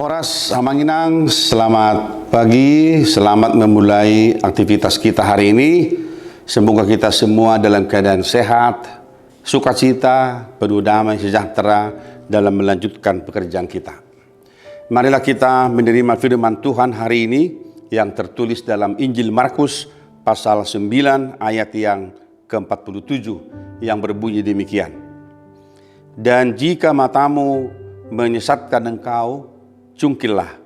Horas Amanginang, selamat pagi, selamat memulai aktivitas kita hari ini. Semoga kita semua dalam keadaan sehat, sukacita, penuh damai sejahtera dalam melanjutkan pekerjaan kita. Marilah kita menerima firman Tuhan hari ini yang tertulis dalam Injil Markus pasal 9 ayat yang ke-47 yang berbunyi demikian. Dan jika matamu menyesatkan engkau, cungkillah,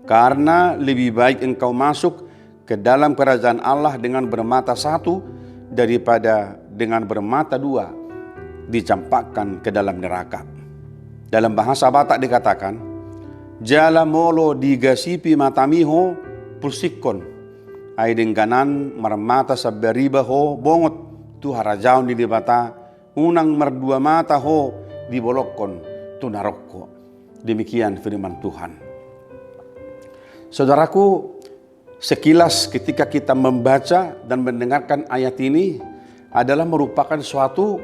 karena lebih baik engkau masuk ke dalam kerajaan Allah dengan bermata satu daripada dengan bermata dua dicampakkan ke dalam neraka. Dalam bahasa Batak dikatakan, jala molo digasipi matamiho pulsikon, ay dengganan marmata sabariba ho bongot tu harajaon di bata, unang merdua mata ho dibolokon tu narokko. Demikian firman Tuhan. Saudaraku, sekilas ketika kita membaca dan mendengarkan ayat ini adalah merupakan suatu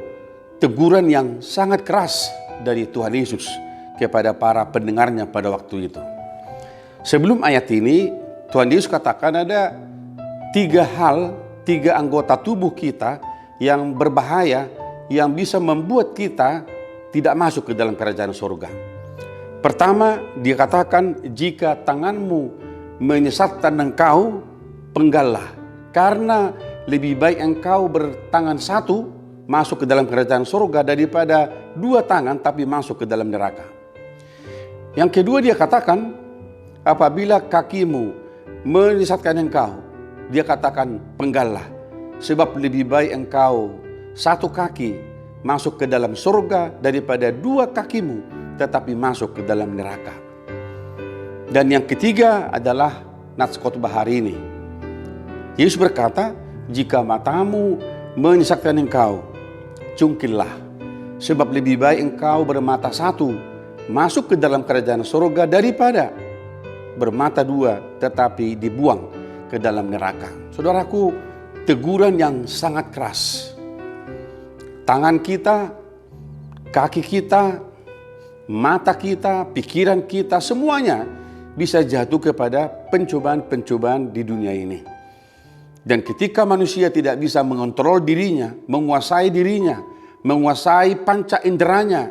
teguran yang sangat keras dari Tuhan Yesus kepada para pendengarnya pada waktu itu. Sebelum ayat ini, Tuhan Yesus katakan ada tiga anggota tubuh kita yang berbahaya, yang bisa membuat kita tidak masuk ke dalam kerajaan surga. Pertama, dia katakan, jika tanganmu menyesatkan engkau, penggallah. Karena lebih baik engkau bertangan satu masuk ke dalam kerajaan surga daripada dua tangan tapi masuk ke dalam neraka. Yang kedua dia katakan, apabila kakimu menyesatkan engkau, dia katakan penggallah. Sebab lebih baik engkau satu kaki masuk ke dalam surga daripada dua kakimu tetapi masuk ke dalam neraka. Dan yang ketiga adalah nats khotbah hari ini. Yesus berkata, jika matamu menyesatkan engkau, cungkillah. Sebab lebih baik engkau bermata satu masuk ke dalam kerajaan surga daripada bermata dua tetapi dibuang ke dalam neraka. Saudaraku, teguran yang sangat keras. Tangan kita, kaki kita, mata kita, pikiran kita, semuanya bisa jatuh kepada pencobaan-pencobaan di dunia ini. Dan ketika manusia tidak bisa mengontrol dirinya, menguasai panca inderanya,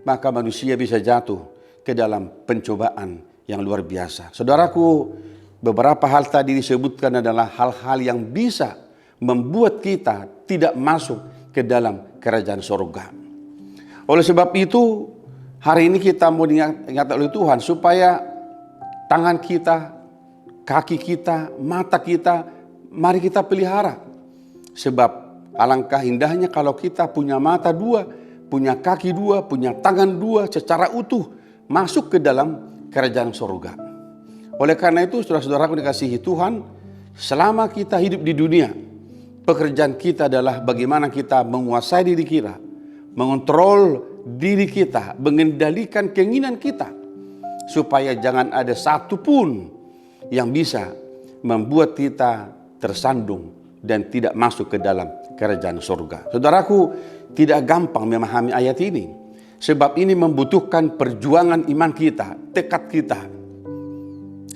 maka manusia bisa jatuh ke dalam pencobaan yang luar biasa. Saudaraku, beberapa hal tadi disebutkan adalah hal-hal yang bisa membuat kita tidak masuk ke dalam kerajaan surga. Oleh sebab itu, hari ini kita mau diingat oleh Tuhan supaya tangan kita, kaki kita, mata kita, mari kita pelihara. Sebab alangkah indahnya kalau kita punya mata dua, punya kaki dua, punya tangan dua secara utuh masuk ke dalam kerajaan surga. Oleh karena itu, saudara-saudaraku dikasihi Tuhan, selama kita hidup di dunia, pekerjaan kita adalah bagaimana kita menguasai diri kita, mengontrol diri kita, mengendalikan keinginan kita, supaya jangan ada satu pun yang bisa membuat kita tersandung dan tidak masuk ke dalam kerajaan surga. Saudaraku, tidak gampang memahami ayat ini, sebab ini membutuhkan perjuangan iman kita, tekad kita,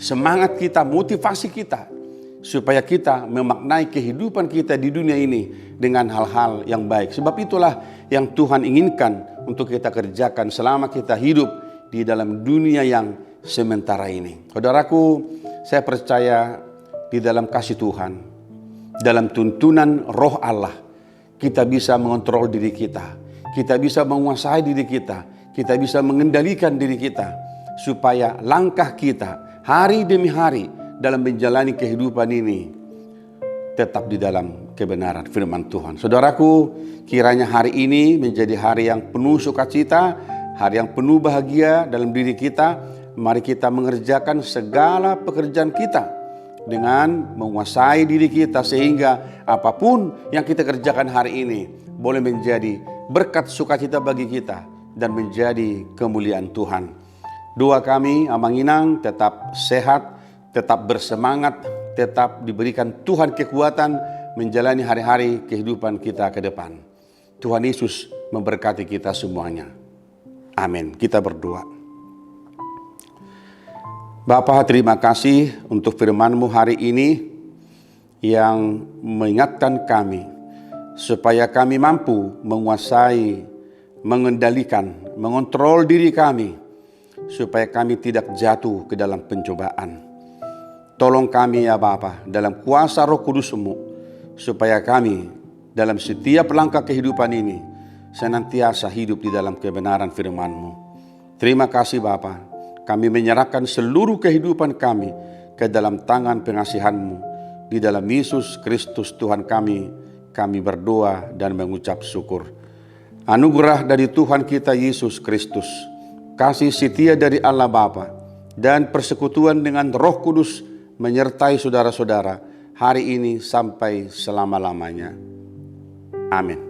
semangat kita, motivasi kita, supaya kita memaknai kehidupan kita di dunia ini dengan hal-hal yang baik. Sebab itulah yang Tuhan inginkan untuk kita kerjakan selama kita hidup di dalam dunia yang sementara ini. Saudaraku, saya percaya di dalam kasih Tuhan, dalam tuntunan Roh Allah, kita bisa mengontrol diri kita, kita bisa menguasai diri kita bisa mengendalikan diri kita, supaya langkah kita hari demi hari dalam menjalani kehidupan ini tetap di dalam kebenaran firman Tuhan. Saudaraku, kiranya hari ini menjadi hari yang penuh sukacita, hari yang penuh bahagia dalam diri kita. Mari kita mengerjakan segala pekerjaan kita dengan menguasai diri kita, sehingga apapun yang kita kerjakan hari ini boleh menjadi berkat sukacita bagi kita dan menjadi kemuliaan Tuhan. Doa kami, Amanginang, tetap sehat, tetap bersemangat, tetap diberikan Tuhan kekuatan menjalani hari-hari kehidupan kita ke depan. Tuhan Yesus memberkati kita semuanya. Amin. Kita berdoa. Bapa, terima kasih untuk firman-Mu hari ini yang mengingatkan kami supaya kami mampu menguasai, mengendalikan, mengontrol diri kami supaya kami tidak jatuh ke dalam pencobaan. Tolong kami ya Bapa dalam kuasa Roh Kudus-Mu supaya kami dalam setiap langkah kehidupan ini senantiasa hidup di dalam kebenaran firman-Mu. Terima kasih Bapa. Kami menyerahkan seluruh kehidupan kami ke dalam tangan pengasihan-Mu. Di dalam Yesus Kristus Tuhan kami berdoa dan mengucap syukur. Anugerah dari Tuhan kita Yesus Kristus, kasih setia dari Allah Bapa, dan persekutuan dengan Roh Kudus menyertai saudara-saudara hari ini sampai selama-lamanya. Amin.